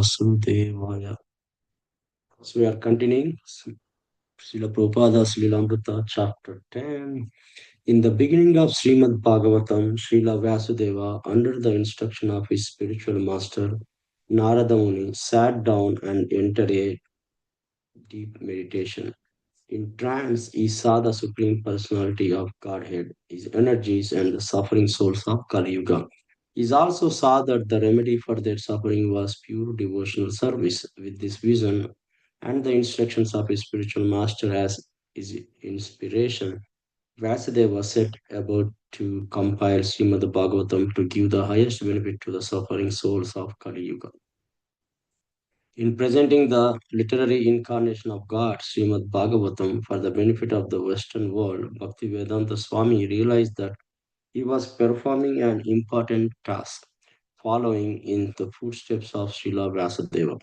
Vasudevaya. So we are continuing Srila Prabhupada's Lilamrita, chapter 10. In the beginning of Srimad Bhagavatam, Srila Vasudeva, under the instruction of his spiritual master, Narada Muni, sat down and entered a deep meditation. In trance, he saw the Supreme Personality of Godhead, his energies, and the suffering souls of Kali Yuga. He also saw that the remedy for their suffering was pure devotional service. With this vision and the instructions of his spiritual master as his inspiration, Vasudeva set about to compile Srimad Bhagavatam to give the highest benefit to the suffering souls of Kali Yuga. In presenting the literary incarnation of God, Srimad Bhagavatam, for the benefit of the Western world, Bhaktivedanta Swami realized that he was performing an important task, following in the footsteps of Srila Vyasadeva.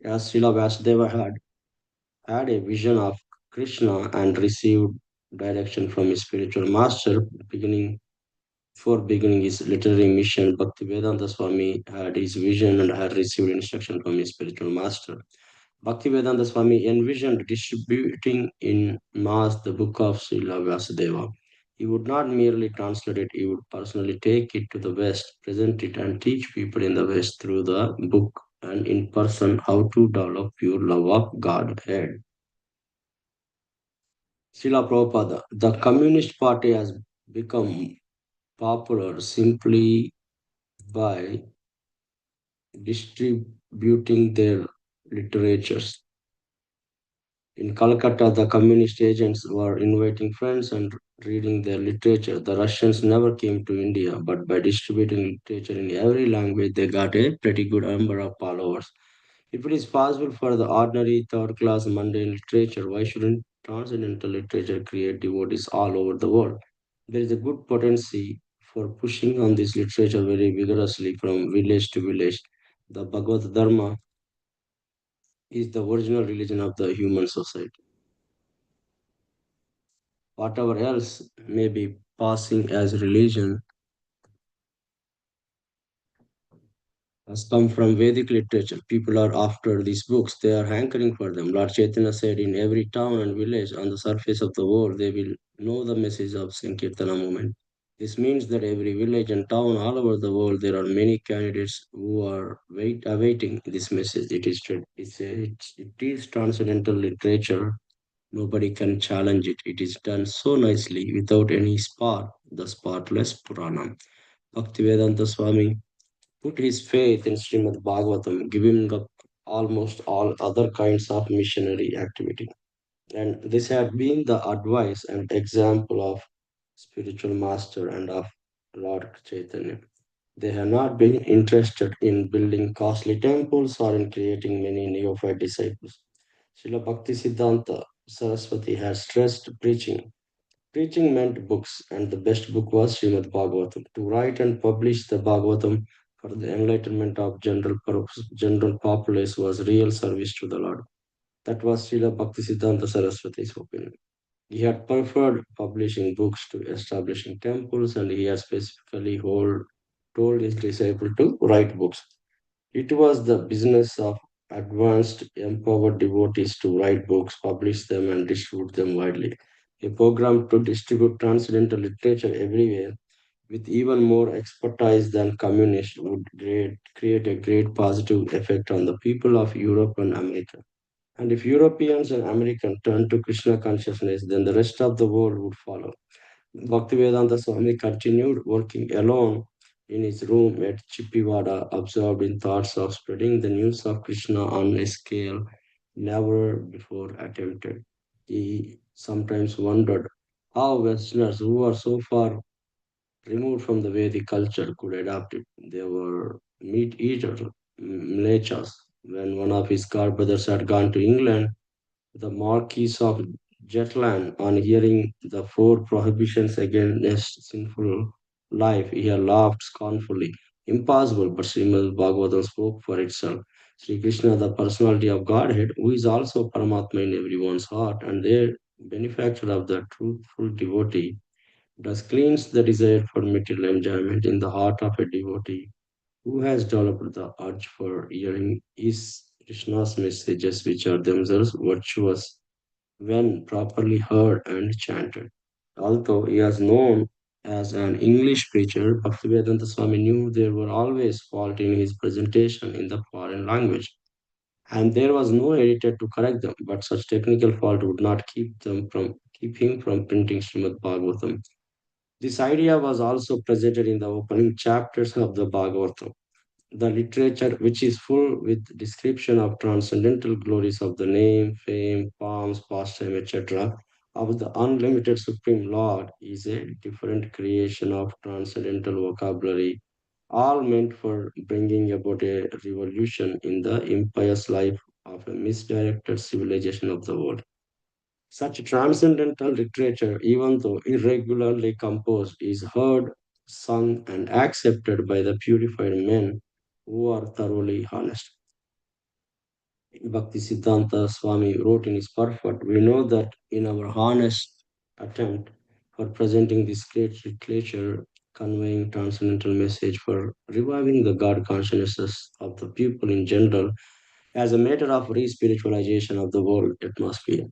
As Srila Vyasadeva had a vision of Krishna and received direction from his spiritual master, before beginning his literary mission, Bhaktivedanta Swami had his vision and had received instruction from his spiritual master. Bhaktivedanta Swami envisioned distributing in mass the book of Srila Vyasadeva. He would not merely translate it, he would personally take it to the West, present it, and teach people in the West through the book and in person how to develop pure love of Godhead. Srila Prabhupada, the Communist Party has become popular simply by distributing their literatures. In Calcutta, the communist agents were inviting friends and reading their literature. The Russians never came to India, but by distributing literature in every language, they got a pretty good number of followers. If it is possible for the ordinary, third class, mundane literature, why shouldn't transcendental literature create devotees all over the world? There is a good potency for pushing on this literature very vigorously from village to village. The Bhagavad Dharma is the original religion of the human society. Whatever else may be passing as religion has come from Vedic literature. People are after these books. They are hankering for them. Lord Chaitanya said, in every town and village on the surface of the world, they will know the message of Sankirtana movement. This means that every village and town all over the world, there are many candidates who are awaiting this message. It is transcendental literature. Nobody can challenge it. It is done so nicely without any spot, the spotless Purana. Bhaktivedanta Swami put his faith in Srimad Bhagavatam, giving up almost all other kinds of missionary activity. And this had been the advice and example of spiritual master and of Lord Chaitanya. They have not been interested in building costly temples or in creating many neophyte disciples. Srila Bhakti Siddhanta Saraswati has stressed preaching. Preaching meant books, and the best book was Srimad Bhagavatam. To write and publish the Bhagavatam for the enlightenment of general populace was real service to the Lord. That was Srila Bhaktisiddhanta Saraswati's opinion. He had preferred publishing books to establishing temples, and he had specifically told his disciple to write books. It was the business of advanced, empowered devotees to write books, publish them, and distribute them widely. A program to distribute transcendental literature everywhere with even more expertise than communists would create a great positive effect on the people of Europe and America. And if Europeans and Americans turn to Krishna consciousness, then the rest of the world would follow. Bhaktivedanta Swami continued working alone in his room at Chippivada, absorbed in thoughts of spreading the news of Krishna on a scale never before attempted. He sometimes wondered how Westerners who are so far removed from the Vedic culture could adapt it. They were meat eaters, mlechas. When one of his god brothers had gone to England, the Marquis of Jetland, on hearing the four prohibitions against sinful life, he had laughed scornfully. Impossible, but Srimad Bhagavatam spoke for itself. Sri Krishna, the personality of Godhead, who is also Paramatma in everyone's heart, and the benefactor of the truthful devotee, thus cleans the desire for material enjoyment in the heart of a devotee Who has developed the urge for hearing is Krishna's messages, which are themselves virtuous when properly heard and chanted. Although he was known as an English preacher, Bhaktivedanta Swami knew there were always faults in his presentation in the foreign language, and there was no editor to correct them. But such technical fault would not keep him from printing Srimad Bhagavatam. This idea was also presented in the opening chapters of the Bhagavatam. The literature, which is full with description of transcendental glories of the name, fame, forms, pastime, etc., of the unlimited Supreme Lord, is a different creation of transcendental vocabulary, all meant for bringing about a revolution in the impious life of a misdirected civilization of the world. Such transcendental literature, even though irregularly composed, is heard, sung, and accepted by the purified men who are thoroughly honest. Bhakti Siddhanta Swami wrote in his Purport, we know that in our honest attempt for presenting this great literature, conveying transcendental message for reviving the God consciousness of the people in general, as a matter of re-spiritualization of the world atmosphere,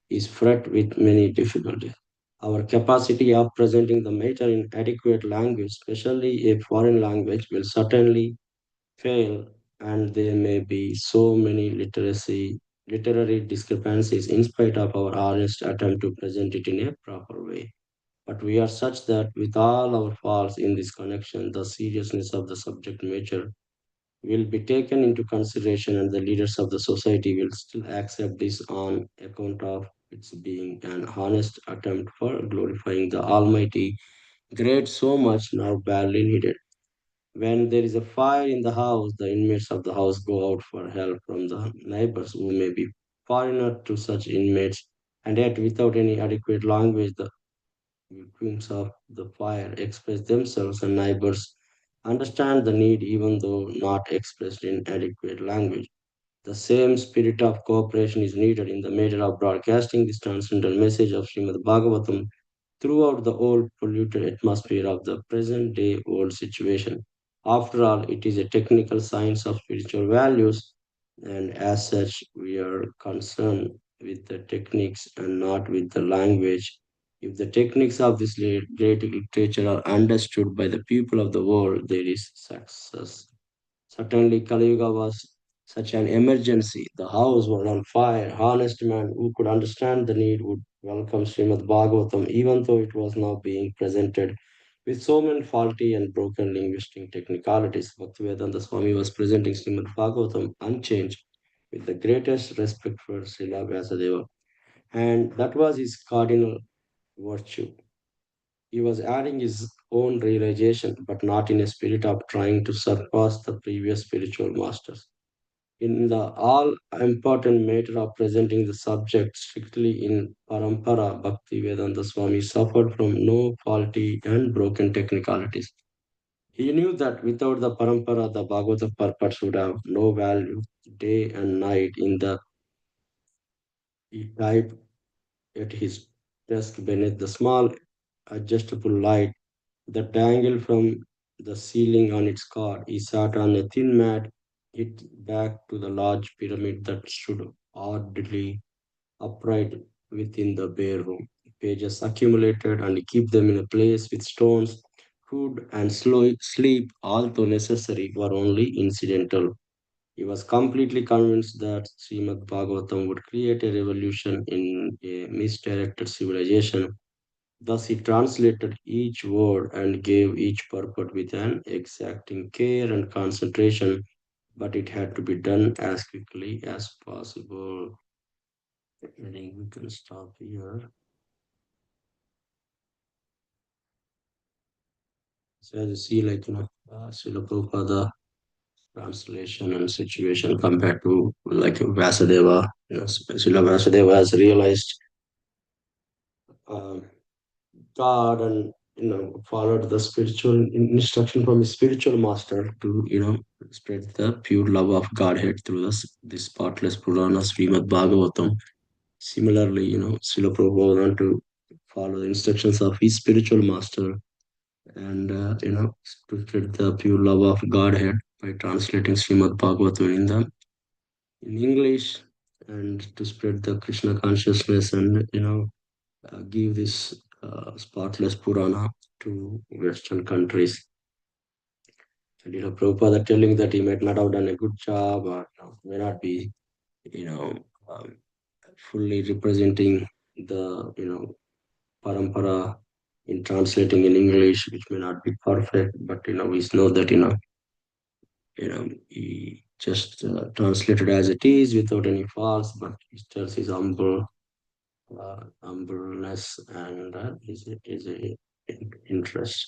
is fraught with many difficulties. Our capacity of presenting the matter in adequate language, especially a foreign language, will certainly fail, and there may be so many literary discrepancies in spite of our honest attempt to present it in a proper way. But we are such that with all our faults in this connection, the seriousness of the subject matter will be taken into consideration, and the leaders of the society will still accept this on account of its being an honest attempt for glorifying the Almighty, great so much now badly needed. When there is a fire in the house, the inmates of the house go out for help from the neighbors who may be foreigner to such inmates, and yet without any adequate language, the victims of the fire express themselves, and neighbors understand the need even though not expressed in adequate language. The same spirit of cooperation is needed in the matter of broadcasting this transcendental message of Srimad Bhagavatam throughout the old polluted atmosphere of the present day world situation. After all, it is a technical science of spiritual values, and as such, we are concerned with the techniques and not with the language. If the techniques of this great literature are understood by the people of the world, there is success. Certainly, Kali Yuga was such an emergency. The house was on fire. Honest man who could understand the need would welcome Srimad Bhagavatam, even though it was now being presented with so many faulty and broken linguistic technicalities. Bhaktivedanta Swami was presenting Srimad Bhagavatam unchanged with the greatest respect for Srila Vyasadeva. And that was his cardinal virtue. He was adding his own realization, but not in a spirit of trying to surpass the previous spiritual masters. In the all important matter of presenting the subject strictly in Parampara, Bhakti Vedanta Swami suffered from no faulty and broken technicalities. He knew that without the Parampara, the Bhagavata purpose would have no value. Day and night in the he typed at his desk beneath the small adjustable light that dangled from the ceiling on its cot. He sat on a thin mat, it back to the large pyramid that stood oddly upright within the bare room. Pages accumulated and he kept them in a place with stones. Food and slow sleep, although necessary, were only incidental. He was completely convinced that Srimad Bhagavatam would create a revolution in a misdirected civilization. Thus, he translated each word and gave each purport with an exacting care and concentration, but it had to be done as quickly as possible. I think we can stop here. So, as you see, Srila Prabhupada translation and situation compared to like Vyasadeva, Srila Vyasadeva has realized um, God and followed the spiritual instruction from his spiritual master to spread the pure love of Godhead through this spotless Purana Srimad Bhagavatam. Similarly, Srila Prabhupada want to follow the instructions of his spiritual master and to spread the pure love of Godhead. by translating Srimad Bhagavatam in English, and to spread the Krishna consciousness, and give this spotless Purana to Western countries. And Prabhupada telling that he might not have done a good job, or may not be you know um, fully representing the parampara in translating in English, which may not be perfect, but we know that he just translated as it is without any faults, but he tells his humbleness and his interest.